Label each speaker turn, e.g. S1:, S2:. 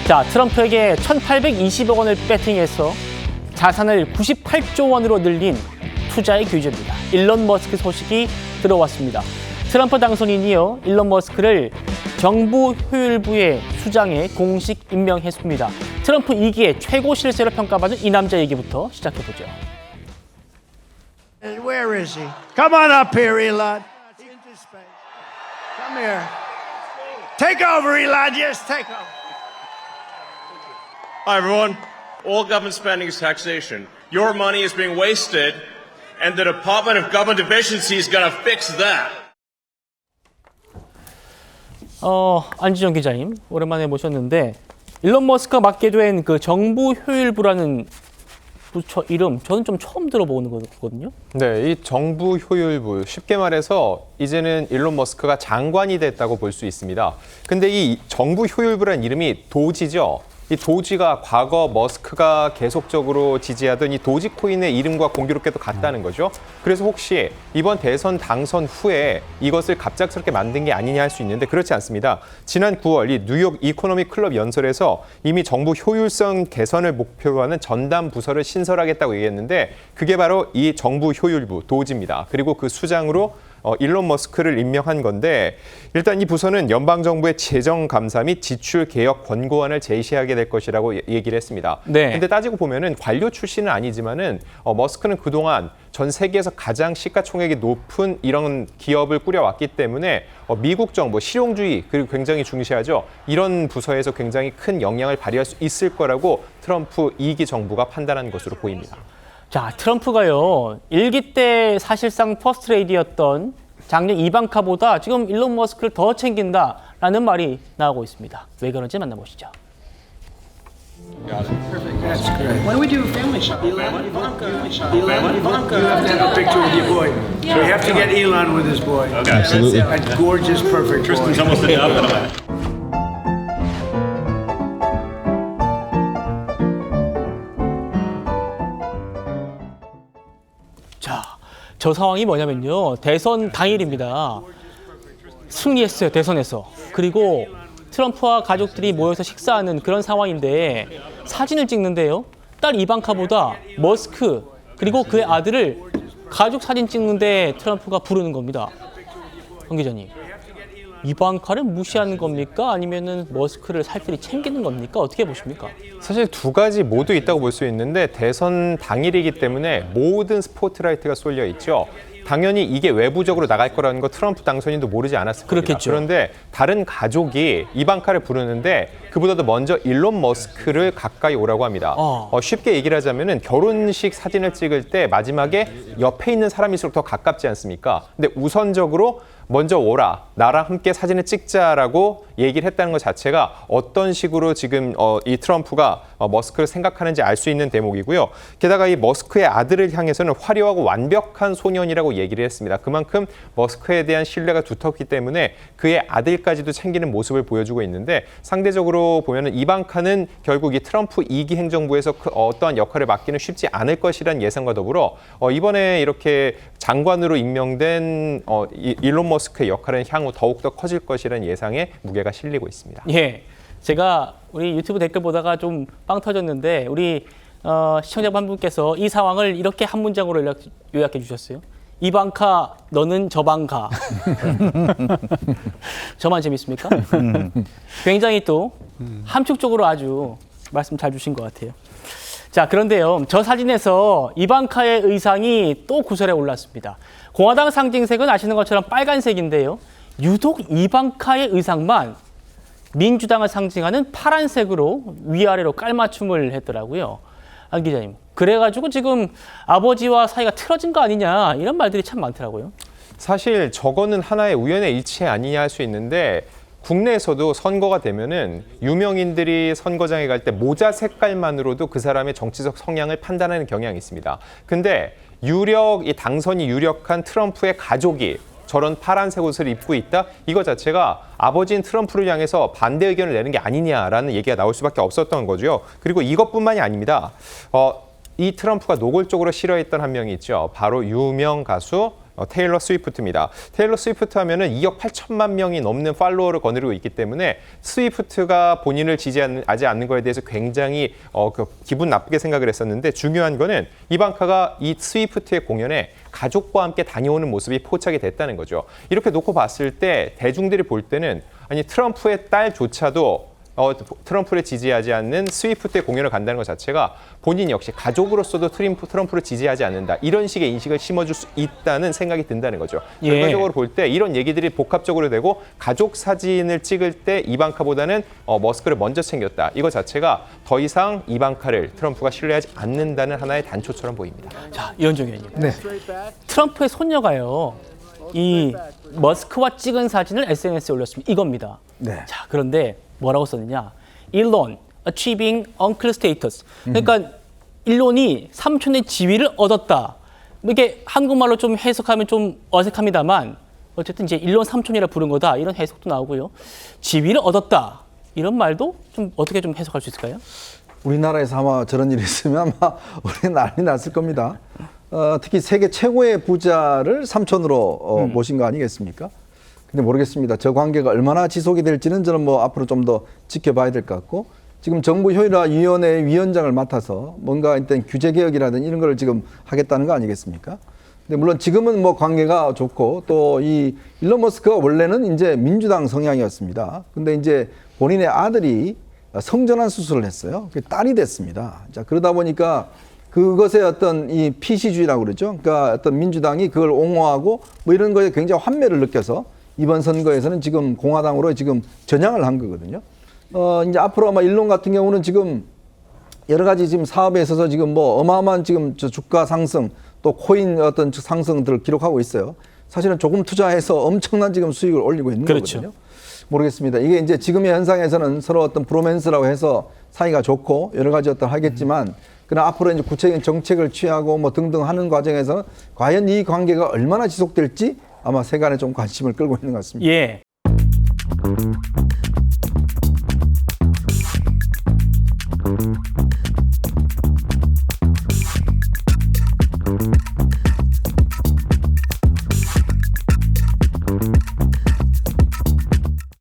S1: 자, 트럼프에게 1,820억 원을 배팅해서 자산을 98조 원으로 늘린 투자의 규제입니다. 일론 머스크 소식이 들어왔습니다. 트럼프 당선인이요, 일론 머스크를 정부 효율부의 수장에 공식 임명했습니다. 트럼프 2기의 최고 실세로 평가받은 이 남자 얘기부터 시작해보죠.
S2: Where is he? Come on up here, Elon. Into space. Come here. Take over, Elon. Yes, take over.
S3: Hi, everyone. All government spending is taxation. Your money is being wasted, and the Department of Government Efficiency is going to fix that.
S1: 안지정 기자님, 오랜만에 모셨는데 일론 머스크가 맡게 된 그 정부 효율부라는 부처 이름, 저는 좀 처음 들어보는 거거든요.
S4: 네, 이 정부 효율부, 쉽게 말해서 이제는 일론 머스크가 장관이 됐다고 볼 수 있습니다. 근데 이 정부 효율부라는 이름이 도지죠. 이 도지가 과거 머스크가 계속적으로 지지하던 이 도지코인의 이름과 공교롭게도 같다는 거죠. 그래서 혹시 이번 대선 당선 후에 이것을 갑작스럽게 만든 게 아니냐 할 수 있는데 그렇지 않습니다. 지난 9월 이 뉴욕 이코노미 클럽 연설에서 이미 정부 효율성 개선을 목표로 하는 전담 부서를 신설하겠다고 얘기했는데 그게 바로 이 정부 효율부, 도지입니다. 그리고 그 수장으로 일론 머스크를 임명한 건데 일단 이 부서는 연방정부의 재정감사 및 지출개혁 권고안을 제시하게 될 것이라고 얘기를 했습니다.
S1: 네.
S4: 근데 따지고 보면은 관료 출신은 아니지만은 머스크는 그동안 전 세계에서 가장 시가총액이 높은 이런 기업을 꾸려왔기 때문에 미국 정부, 실용주의 그리고 굉장히 중시하죠. 이런 부서에서 굉장히 큰 영향을 발휘할 수 있을 거라고 트럼프 2기 정부가 판단한 것으로 보입니다.
S1: 자, 트럼프가요, 1기 때 사실상 퍼스트레이디였던 작년 이방카보다 지금 일론 머스크를 더 챙긴다라는 말이 나오고 있습니다. 왜 그런지 만나보시죠.
S5: That's great. Why don't we do a family shot? Elon, Ivanka. Elon, Ivanka. You have to have a picture with your boy. So we have to get Elon with his boy. Okay. Absolutely. That gorgeous, perfect boy. Tristan's almost enough.
S1: 자, 저 상황이 뭐냐면요. 대선 당일입니다. 승리했어요, 대선에서. 그리고 트럼프와 가족들이 모여서 식사하는 그런 상황인데 사진을 찍는데요. 딸 이방카보다 머스크 그리고 그의 아들을 가족 사진 찍는데 트럼프가 부르는 겁니다. 황 기자님, 이방카를 무시하는 겁니까? 아니면은 머스크를 살뜰히 챙기는 겁니까? 어떻게 보십니까?
S4: 사실 두 가지 모두 있다고 볼 수 있는데 대선 당일이기 때문에 모든 스포트라이트가 쏠려 있죠. 당연히 이게 외부적으로 나갈 거라는 거 트럼프 당선인도 모르지 않았을 겁니다.
S1: 그렇겠죠.
S4: 그런데 다른 가족이 이방카를 부르는데 그보다도 먼저 일론 머스크를 가까이 오라고 합니다. 쉽게 얘기를 하자면은 결혼식 사진을 찍을 때 마지막에 옆에 있는 사람일수록 더 가깝지 않습니까? 근데 우선적으로 먼저 오라, 나랑 함께 사진을 찍자라고 얘기를 했다는 것 자체가 어떤 식으로 지금 이 트럼프가 머스크를 생각하는지 알 수 있는 대목이고요. 게다가 이 머스크의 아들을 향해서는 화려하고 완벽한 소년이라고 얘기를 했습니다. 그만큼 머스크에 대한 신뢰가 두텁기 때문에 그의 아들까지도 챙기는 모습을 보여주고 있는데 상대적으로 보면은 이방카는 결국 이 트럼프 2기 행정부에서 어떠한 역할을 맡기는 쉽지 않을 것이라는 예상과 더불어 이번에 이렇게 장관으로 임명된 일론 머스크의 역할은 향후 더욱더 커질 것이라는 예상에 무게가 실리고 있습니다.
S1: 예, 제가 우리 유튜브 댓글 보다가 좀 빵 터졌는데 우리 시청자 한 분께서 이 상황을 이렇게 한 문장으로 요약해 주셨어요. 이방카, 너는 저방 가. 저만 재밌습니까? 굉장히 또 함축적으로 아주 말씀 잘 주신 것 같아요. 자, 그런데요, 저 사진에서 이방카의 의상이 또 구설에 올랐습니다. 공화당 상징색은 아시는 것처럼 빨간색인데요. 유독 이방카의 의상만 민주당을 상징하는 파란색으로 위아래로 깔맞춤을 했더라고요. 안 기자님, 그래가지고 지금 아버지와 사이가 틀어진 거 아니냐 이런 말들이 참 많더라고요.
S4: 사실 저거는 하나의 우연의 일치 아니냐 할 수 있는데 국내에서도 선거가 되면은 유명인들이 선거장에 갈 때 모자 색깔만으로도 그 사람의 정치적 성향을 판단하는 경향이 있습니다. 근데 이 당선이 유력한 트럼프의 가족이 저런 파란색 옷을 입고 있다? 이거 자체가 아버지인 트럼프를 향해서 반대 의견을 내는 게 아니냐라는 얘기가 나올 수밖에 없었던 거죠. 그리고 이것뿐만이 아닙니다. 이 트럼프가 노골적으로 싫어했던 한 명이 있죠. 바로 유명 가수 테일러 스위프트입니다. 테일러 스위프트 하면은 2억 8천만 명이 넘는 팔로워를 거느리고 있기 때문에 스위프트가 본인을 지지하지 않는 거에 대해서 굉장히 기분 나쁘게 생각을 했었는데 중요한 거는 이방카가 이 스위프트의 공연에 가족과 함께 다녀오는 모습이 포착이 됐다는 거죠. 이렇게 놓고 봤을 때 대중들이 볼 때는 아니 트럼프의 딸조차도 트럼프를 지지하지 않는 스위프트의 공연을 간다는 것 자체가 본인 역시 가족으로서도 트럼프를 지지하지 않는다. 이런 식의 인식을 심어줄 수 있다는 생각이 든다는 거죠.
S1: 예.
S4: 결과적으로 볼 때 이런 얘기들이 복합적으로 되고 가족 사진을 찍을 때 이방카보다는 머스크를 먼저 챙겼다. 이거 자체가 더 이상 이방카를 트럼프가 신뢰하지 않는다는 하나의 단초처럼 보입니다.
S1: 자, 이현정 의원님.
S6: 네.
S1: 트럼프의 손녀가요. 이 머스크와 찍은 사진을 SNS에 올렸습니다. 이겁니다.
S6: 네.
S1: 자, 그런데 뭐라고 썼느냐? 일론 achieving uncle status. 그러니까 일론이 삼촌의 지위를 얻었다. 이게 한국말로 좀 해석하면 좀 어색합니다만 어쨌든 이제 일론 삼촌이라 부른 거다. 이런 해석도 나오고요. 지위를 얻었다. 이런 말도 좀 어떻게 좀 해석할 수 있을까요?
S6: 우리나라에서 아마 저런 일이 있으면 아마 우리 난리 났을 겁니다. 특히 세계 최고의 부자를 삼촌으로 모신 거 아니겠습니까? 근데 모르겠습니다. 저 관계가 얼마나 지속이 될지는 저는 뭐 앞으로 좀 더 지켜봐야 될 것 같고 지금 정부 효율화 위원회 위원장을 맡아서 뭔가 일단 규제 개혁이라든지 이런 걸 지금 하겠다는 거 아니겠습니까? 근데 물론 지금은 뭐 관계가 좋고 또 이 일론 머스크가 원래는 이제 민주당 성향이었습니다. 근데 이제 본인의 아들이 성전환 수술을 했어요. 그게 딸이 됐습니다. 자, 그러다 보니까 그것의 어떤 이 피시주의라고 그러죠. 그러니까 어떤 민주당이 그걸 옹호하고 뭐 이런 거에 굉장히 환멸을 느껴서 이번 선거에서는 지금 공화당으로 지금 전향을 한 거거든요. 이제 앞으로 아마 일론 같은 경우는 지금 여러 가지 지금 사업에 있어서 지금 뭐 어마어마한 지금 저 주가 상승 또 코인 어떤 상승들을 기록하고 있어요. 사실은 조금 투자해서 엄청난 지금 수익을 올리고 있는
S1: 그렇죠.
S6: 거거든요. 모르겠습니다. 이게 이제 지금의 현상에서는 서로 어떤 브로맨스라고 해서 사이가 좋고 여러 가지 어떤 하겠지만 그러나 앞으로 이제 구체적인 정책을 취하고 뭐 등등 하는 과정에서 과연 이 관계가 얼마나 지속될지 아마 세간에 좀 관심을 끌고 있는 것 같습니다.
S1: 예.